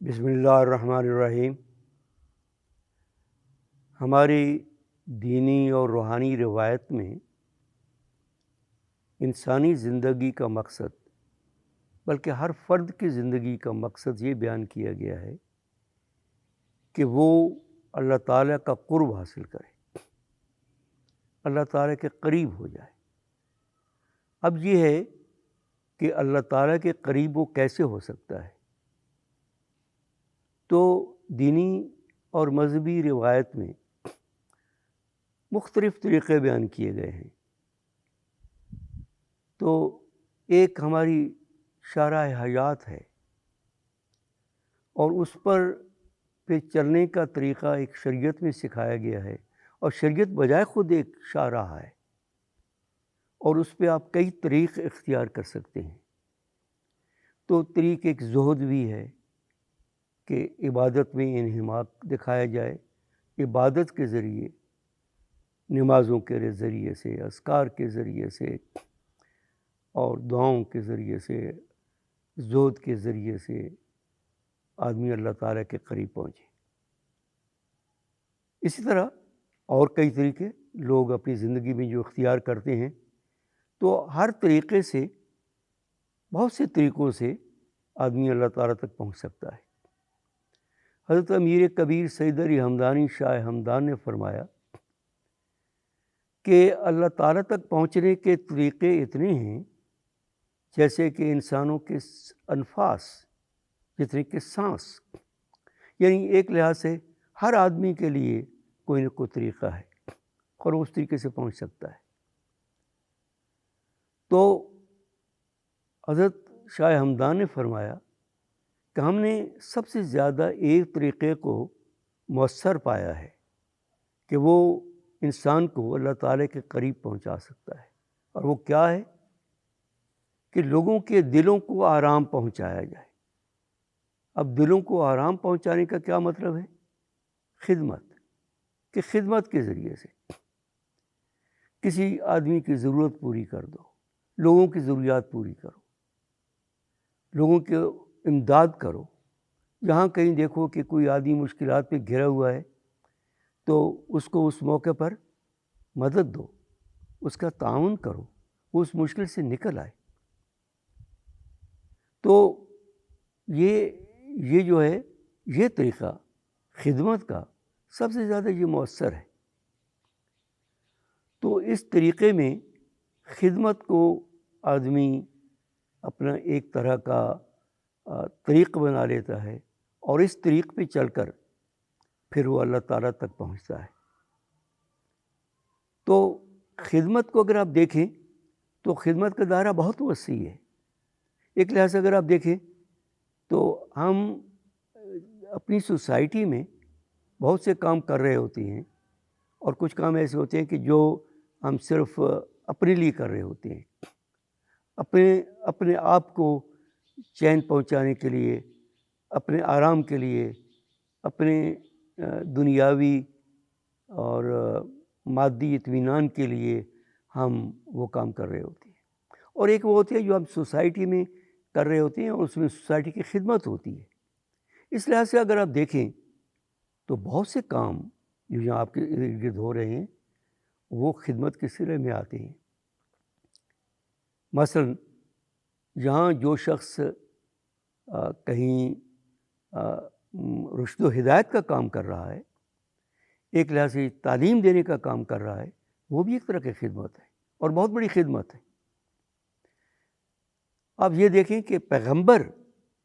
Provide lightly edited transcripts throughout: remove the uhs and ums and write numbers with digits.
بسم اللہ الرحمن الرحیم۔ ہماری دینی اور روحانی روایت میں انسانی زندگی کا مقصد، بلکہ ہر فرد کی زندگی کا مقصد یہ بیان کیا گیا ہے کہ وہ اللہ تعالیٰ کا قرب حاصل کرے، اللہ تعالیٰ کے قریب ہو جائے۔ اب یہ ہے کہ اللہ تعالیٰ کے قریب وہ کیسے ہو سکتا ہے؟ تو دینی اور مذہبی روایت میں مختلف طریقے بیان کیے گئے ہیں۔ تو ایک ہماری شرح حیات ہے اور اس پر پہ چلنے کا طریقہ ایک شریعت میں سکھایا گیا ہے، اور شریعت بجائے خود ایک شاہراہ ہے، اور اس پہ آپ کئی طریق اختیار کر سکتے ہیں۔ تو طریق ایک زہد بھی ہے کہ عبادت میں انہماک دکھایا جائے، عبادت کے ذریعے، نمازوں کے ذریعے سے، اذکار کے ذریعے سے اور دعاؤں کے ذریعے سے، زہد کے ذریعے سے آدمی اللہ تعالیٰ کے قریب پہنچے۔ اسی طرح اور کئی طریقے لوگ اپنی زندگی میں جو اختیار کرتے ہیں، تو ہر طریقے سے، بہت سے طریقوں سے آدمی اللہ تعالیٰ تک پہنچ سکتا ہے۔ حضرت امیر کبیر سید علی ہمدانی شاہ ہمدان نے فرمایا کہ اللہ تعالیٰ تک پہنچنے کے طریقے اتنے ہیں جیسے کہ انسانوں کے انفاس، جتنے کہ سانس، یعنی ایک لحاظ سے ہر آدمی کے لیے کوئی نہ کوئی طریقہ ہے اور اس طریقے سے پہنچ سکتا ہے۔ تو حضرت شاہ ہمدان نے فرمایا کہ ہم نے سب سے زیادہ ایک طریقے کو مؤثر پایا ہے کہ وہ انسان کو اللہ تعالیٰ کے قریب پہنچا سکتا ہے، اور وہ کیا ہے؟ کہ لوگوں کے دلوں کو آرام پہنچایا جائے۔ اب دلوں کو آرام پہنچانے کا کیا مطلب ہے؟ خدمت، کہ خدمت کے ذریعے سے کسی آدمی کی ضرورت پوری کر دو، لوگوں کی ضروریات پوری کرو، لوگوں کی امداد کرو۔ جہاں کہیں دیکھو کہ کوئی آدمی مشکلات پہ گھرا ہوا ہے تو اس کو اس موقع پر مدد دو، اس کا تعاون کرو، وہ اس مشکل سے نکل آئے۔ تو یہ جو ہے، یہ طریقہ خدمت کا سب سے زیادہ یہ مؤثر ہے۔ تو اس طریقے میں خدمت کو آدمی اپنا ایک طرح کا طریق بنا لیتا ہے، اور اس طریق پہ چل کر پھر وہ اللہ تعالیٰ تک پہنچتا ہے۔ تو خدمت کو اگر آپ دیکھیں تو خدمت کا دائرہ بہت وسیع ہے۔ ایک لحاظ سے اگر آپ دیکھیں تو ہم اپنی سوسائٹی میں بہت سے کام کر رہے ہوتے ہیں، اور کچھ کام ایسے ہوتے ہیں کہ جو ہم صرف اپنے لیے کر رہے ہوتے ہیں، اپنے آپ کو چین پہنچانے کے لیے، اپنے آرام کے لیے، اپنے دنیاوی اور مادی اطمینان کے لیے ہم وہ کام کر رہے ہوتے ہیں۔ اور ایک وہ ہوتی ہے جو ہم سوسائٹی میں کر رہے ہوتے ہیں، اور اس میں سوسائٹی کی خدمت ہوتی ہے۔ اس لحاظ سے اگر آپ دیکھیں تو بہت سے کام جو یہاں آپ کے ارد گرد ہو رہے ہیں وہ خدمت کے سلسلے میں آتے ہیں۔ مثلاً جہاں جو شخص کہیں رشد و ہدایت کا کام کر رہا ہے، ایک لحاظ سے تعلیم دینے کا کام کر رہا ہے، وہ بھی ایک طرح کی خدمت ہے، اور بہت بڑی خدمت ہے۔ آپ یہ دیکھیں کہ پیغمبر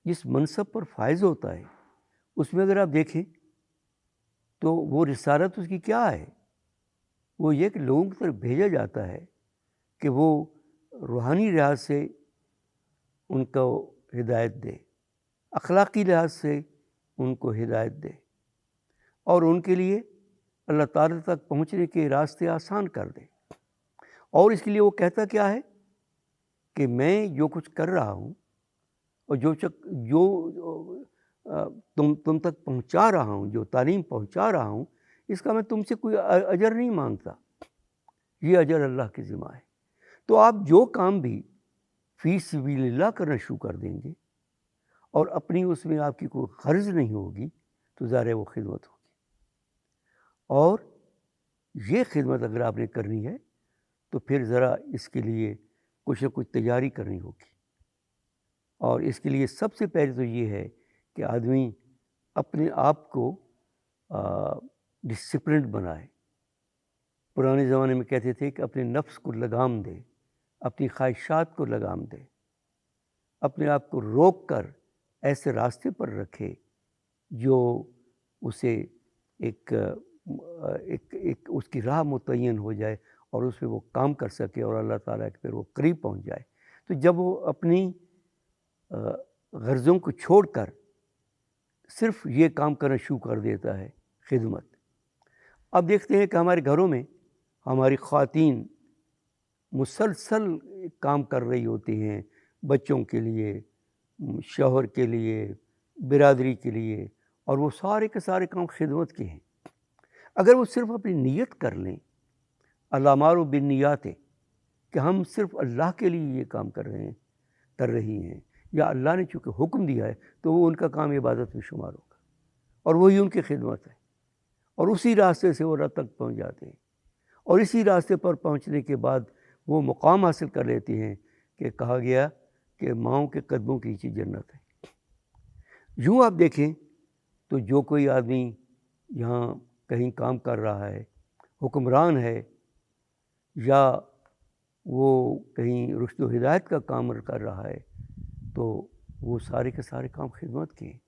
جس منصب پر فائز ہوتا ہے، اس میں اگر آپ دیکھیں تو وہ رسالت اس کی کیا ہے؟ وہ یہ کہ لوگوں کی طرف بھیجا جاتا ہے کہ وہ روحانی لحاظ سے ان کو ہدایت دے، اخلاقی لحاظ سے ان کو ہدایت دے، اور ان کے لیے اللہ تعالیٰ تک پہنچنے کے راستے آسان کر دے۔ اور اس کے لیے وہ کہتا کیا ہے کہ میں جو کچھ کر رہا ہوں اور جو تم تک پہنچا رہا ہوں، جو تعلیم پہنچا رہا ہوں، اس کا میں تم سے کوئی اجر نہیں مانگتا، یہ اجر اللہ کے ذمہ ہے۔ تو آپ جو کام بھی فی سبیل اللہ کرنا شروع کر دیں گے، اور اپنی اس میں آپ کی کوئی غرض نہیں ہوگی تو ظاہر ہے وہ خدمت ہوگی. اور یہ خدمت اگر آپ نے کرنی ہے تو پھر ذرا اس کے لیے کچھ نہ کچھ تیاری کرنی ہوگی. اور اس کے لیے سب سے پہلے تو یہ ہے کہ آدمی اپنے آپ کو ڈسپلنڈ بنائے. پرانے زمانے میں کہتے تھے کہ اپنے نفس کو لگام دے، اپنی خواہشات کو لگام دے، اپنے آپ کو روک کر ایسے راستے پر رکھے جو اسے ایک اس کی راہ متعین ہو جائے اور اس پہ وہ کام کر سکے اور اللہ تعالیٰ کے پھر وہ قریب پہنچ جائے. تو جب وہ اپنی غرضوں کو چھوڑ کر صرف یہ کام کرنا شروع کر دیتا ہے، خدمت. اب دیکھتے ہیں کہ ہمارے گھروں میں ہماری خواتین مسلسل کام کر رہی ہوتی ہیں، بچوں کے لیے، شوہر کے لیے، برادری کے لیے، اور وہ سارے کے سارے کام خدمت کے ہیں. اگر وہ صرف اپنی نیت کر لیں، الاعمال بالنیات، کہ ہم صرف اللہ کے لیے یہ کام کر رہی ہیں، یا اللہ نے چونکہ حکم دیا ہے تو وہ ان کا کام عبادت میں شمار ہوگا اور وہی ان کی خدمت ہے. اور اسی راستے سے وہ رب تک پہنچ جاتے ہیں، اور اسی راستے پر پہنچنے کے بعد وہ مقام حاصل کر لیتے ہیں کہ کہا گیا کہ ماؤں کے قدموں کے نیچے جنت ہے. یوں آپ دیکھیں تو جو کوئی آدمی یہاں کہیں کام کر رہا ہے، حکمران ہے، یا وہ کہیں رشد و ہدایت کا کام کر رہا ہے، تو وہ سارے کے سارے کام خدمت کے ہیں.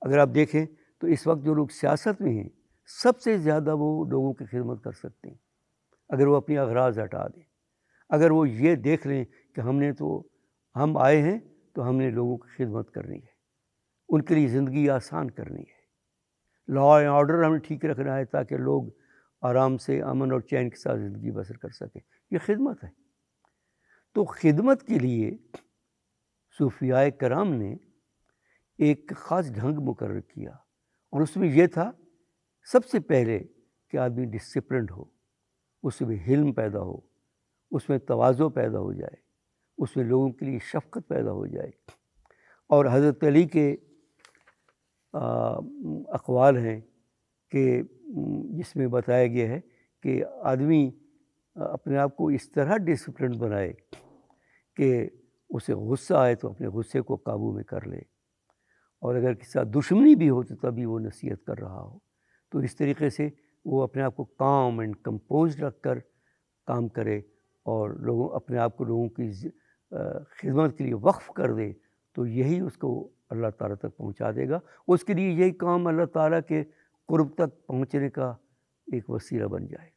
اگر آپ دیکھیں تو اس وقت جو لوگ سیاست میں ہیں سب سے زیادہ وہ لوگوں کی خدمت کر سکتے ہیں اگر وہ اپنی اغراض ہٹا دیں. اگر وہ یہ دیکھ لیں کہ ہم آئے ہیں تو ہم نے لوگوں کی خدمت کرنی ہے، ان کے لیے زندگی آسان کرنی ہے، لا اینڈ آرڈر ہمیں ٹھیک رکھنا ہے تاکہ لوگ آرام سے امن اور چین کے ساتھ زندگی بسر کر سکیں. یہ خدمت ہے. تو خدمت کے لیے صوفیاء کرام نے ایک خاص ڈھنگ مقرر کیا، اور اس میں یہ تھا سب سے پہلے کہ آدمی ڈسپلنڈ ہو، اس میں حلم پیدا ہو، اس میں تواضع پیدا ہو جائے، اس میں لوگوں کے لیے شفقت پیدا ہو جائے. اور حضرت علی کے اقوال ہیں کہ جس میں بتایا گیا ہے کہ آدمی اپنے آپ کو اس طرح ڈسپلن بنائے کہ اسے غصہ آئے تو اپنے غصے کو قابو میں کر لے، اور اگر کسی ساتھ دشمنی بھی ہو تو تبھی وہ نصیحت کر رہا ہو. تو اس طریقے سے وہ اپنے آپ کو کام اینڈ کمپوز رکھ کر کام کرے اور اپنے آپ کو لوگوں کی خدمت کے لیے وقف کر دے، تو یہی اس کو اللہ تعالیٰ تک پہنچا دے گا. اس کے لیے یہی کام اللہ تعالیٰ کے قرب تک پہنچنے کا ایک وسیلہ بن جائے گا.